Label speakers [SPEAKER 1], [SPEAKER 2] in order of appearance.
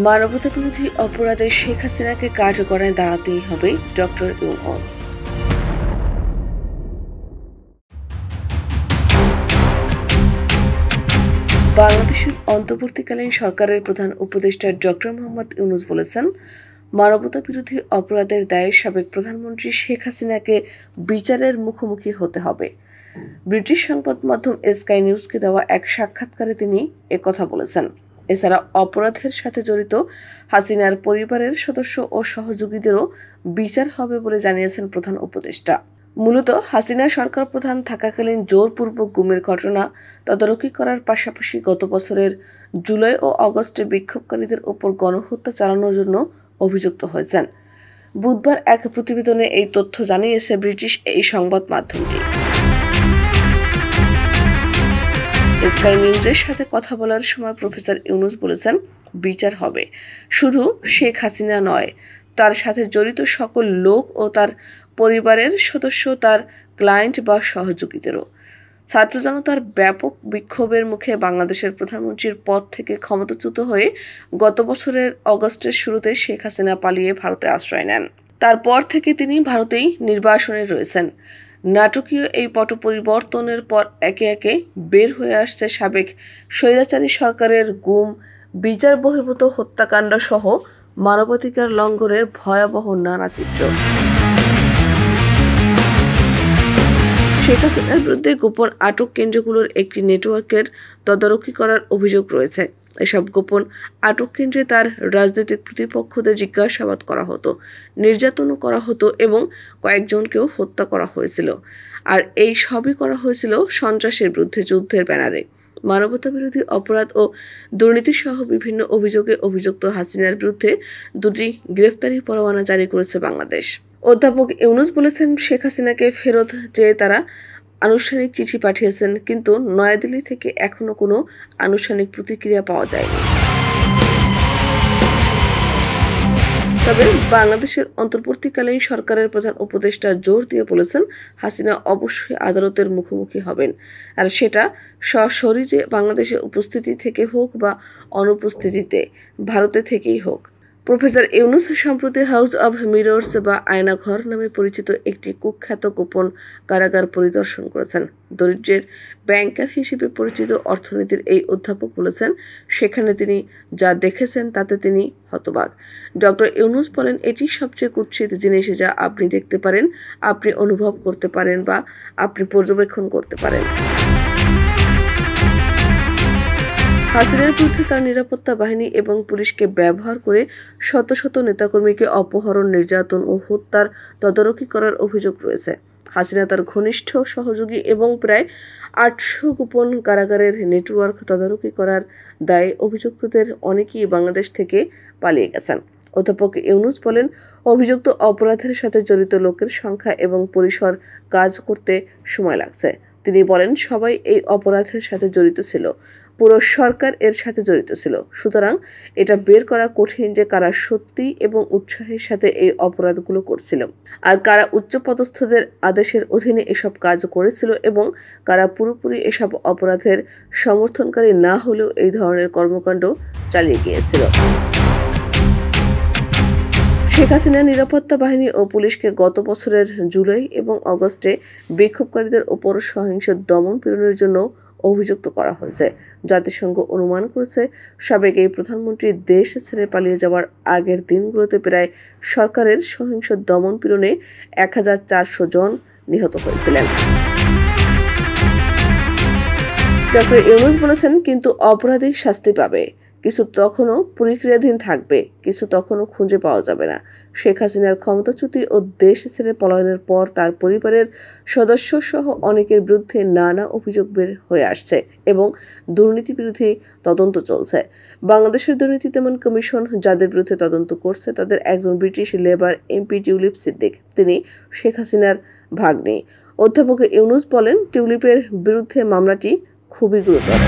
[SPEAKER 1] মানবতাবিরোধী অপরাধে শেখ হাসিনাকে কার্যকরে দাঁড়াতেই হবে ডক্টর ইউনূস। বাংলাদেশের অন্তর্বর্তীকালীন সরকারের প্রধান উপদেষ্টা ডক্টর মোহাম্মদ ইউনূস বলেছেন, মানবতাবিরোধী অপরাধের দায়ে সাবেক প্রধানমন্ত্রী শেখ হাসিনাকে বিচারের মুখোমুখি হতে হবে। ব্রিটিশ সংবাদ মাধ্যম স্কাই নিউজকে দেওয়া এক সাক্ষাৎকারে তিনি একথা বলেছেন। এছাড়া অপরাধের সাথে জড়িত হাসিনার পরিবারের সদস্য ও সহযোগীদেরও বিচার হবে বলে জানিয়েছেন প্রধান উপদেষ্টা। মূলত হাসিনা সরকার প্রধান থাকাকালীন জোরপূর্বক গুমের ঘটনা তদারকি করার পাশাপাশি গত বছরের জুলাই ও আগস্টে বিক্ষোভকারীদের ওপর গণহত্যা চালানোর জন্য অভিযুক্ত হয়েছেন। বুধবার এক প্রতিবেদনে এই তথ্য জানিয়েছে ব্রিটিশ এই সংবাদ মাধ্যমটি। স্কাই নিউজের সাথে কথা বলার সময় প্রফেসর ইউনূস বলেছেন, বিচার হবে শুধু শেখ হাসিনা নয়, তার সাথে জড়িত সকল লোক ও তার পরিবারের সদস্য, তার ক্লায়েন্ট বা সহযোগীদেরও। ছাত্র জনতার ব্যাপক বিক্ষোভের মুখে বাংলাদেশের প্রধানমন্ত্রীর পদ থেকে ক্ষমতাচ্যুত হয়ে গত বছরের অগস্টের শুরুতে শেখ হাসিনা পালিয়ে ভারতে আশ্রয় নেন। তারপর থেকে তিনি ভারতেই নির্বাসনে রয়েছেন। নাটকীয় এই পট পরিবর্তনের পর একে একে বের হয়ে আসছে সাবেক স্বৈরাচারী সরকারের গুম, বিচার বহির্ভূত হত্যাকাণ্ড সহ মানবাধিকার লঙ্ঘনের ভয়াবহ নানা চিত্র। শেখ হাসিনার বিরুদ্ধে গোপন আটক কেন্দ্রগুলোর একটি নেটওয়ার্কের তদারকি করার অভিযোগ রয়েছে। এসব গোপন আটক কেন্দ্রে তার রাজনৈতিক প্রতিপক্ষদের জিজ্ঞাসাবাদ করা হতো, নির্যাতনও করা হতো এবং কয়েকজনকেও হত্যা করা হয়েছিল। আর এই সবই করা হয়েছিল সন্ত্রাসের বিরুদ্ধে যুদ্ধের ব্যানারে। মানবতাবিরোধী অপরাধ ও দুর্নীতি সহ বিভিন্ন অভিযোগে অভিযুক্ত হাসিনার বিরুদ্ধে 2টি গ্রেফতারি পরোয়ানা জারি করেছে বাংলাদেশ। অধ্যাপক ইউনূস বলেছেন, শেখ হাসিনাকে ফেরত চেয়ে তারা আনুষ্ঠানিক চিঠি পাঠিয়েছেন, কিন্তু নয়াদিল্লি থেকে এখনো কোনো আনুষ্ঠানিক প্রতিক্রিয়া পাওয়া যায়নি। তবে বাংলাদেশের অন্তর্বর্তীকালীন সরকারের প্রধান উপদেষ্টা জোর দিয়ে বলেছেন, হাসিনা অবশ্যই আদালতের মুখোমুখি হবেন, আর সেটা সশরীরে বাংলাদেশে উপস্থিতি থেকে হোক বা অনুপস্থিতিতে ভারতে থেকেই হোক। প্রফেসর ইউনূস সম্প্রতি হাউস অব মিরর্স বা আয়নাঘর নামে পরিচিত একটি কুখ্যাত গোপন কারাগার পরিদর্শন করেছেন। দরিদ্রের ব্যাংকার হিসেবে পরিচিত অর্থনীতির এই অধ্যাপক বলেছেন, সেখানে তিনি যা দেখেছেন তাতে তিনি হতবাক। ডক্টর ইউনূস বলেন, এটি সবচেয়ে কুৎসিত জিনিস যা আপনি দেখতে পারেন, আপনি অনুভব করতে পারেন বা আপনি পর্যবেক্ষণ করতে পারেন। হাসিনার বিরুদ্ধে তার নিরাপত্তা বাহিনী এবং পুলিশকে ব্যবহার করে শত শত নেতাকর্মীকে অপহরণ, নির্যাতন ও হত্যার তদারকি করার অভিযোগ রয়েছে। হাসিনা তার ঘনিষ্ঠ সহযোগী এবং প্রায় 800 গোপন কারাগারের নেটওয়ার্ক তদারকি করার দায়ে অভিযুক্তদের অনেকেই বাংলাদেশ থেকে পালিয়ে গেছেন। অধ্যাপক ইউনূস বলেন, অভিযুক্ত অপরাধের সাথে জড়িত লোকের সংখ্যা এবং পরিসর কাজ করতে সময় লাগছে। তিনি বলেন, সবাই এই অপরাধের সাথে জড়িত ছিল, পুরো সরকার এর সাথে জড়িত ছিল। সুতরাং এটা বের করা কঠিন যে কারা সত্যি এবং উৎসাহের সাথে এই অপরাধগুলো করছিল, আর কারা উচ্চপদস্থদের আদেশের অধীনে এসব কাজ করেছিল এবং কারা পুরোপুরি এসব অপরাধের সমর্থনকারী না হলেও এই ধরনের কর্মকাণ্ড চালিয়ে গিয়েছিল। শেখ হাসিনার নিরাপত্তা বাহিনী ও পুলিশকে গত বছরের জুলাই এবং আগস্টে বিক্ষোভকারীদের ওপর সহিংস দমন পীড়নের জন্য অভিযুক্ত করা হয়েছে। জাতিসংঘ অনুমান করেছে, সাবেক এই প্রধানমন্ত্রী দেশ ছেড়ে পালিয়ে যাওয়ার আগের দিনগুলোতে প্রায় সরকারের সহিংস দমন পীড়নে 1400 জন নিহত হয়েছিলেন। ডক্টর ইউনূস বলেছেন, কিন্তু অপরাধী শাস্তি পাবে, কিছু তখনও প্রক্রিয়াধীন থাকবে, কিছু তখনও খুঁজে পাওয়া যাবে না। শেখ হাসিনার ক্ষমতাচ্যুতি ও দেশ ছেড়ে পলায়নের পর তার পরিবারের সদস্য সহ অনেকের বিরুদ্ধে নানা অভিযোগ বের হয়ে আসছে এবং দুর্নীতি বিরোধী তদন্ত চলছে। বাংলাদেশের দুর্নীতি দমন কমিশন যাদের বিরুদ্ধে তদন্ত করছে তাদের একজন British labour MP tulip Siddique. তিনি শেখ হাসিনার ভাগ্নে। অধ্যাপক ইউনূস বলেন, টিউলিপের বিরুদ্ধে মামলাটি খুবই গুরুতর।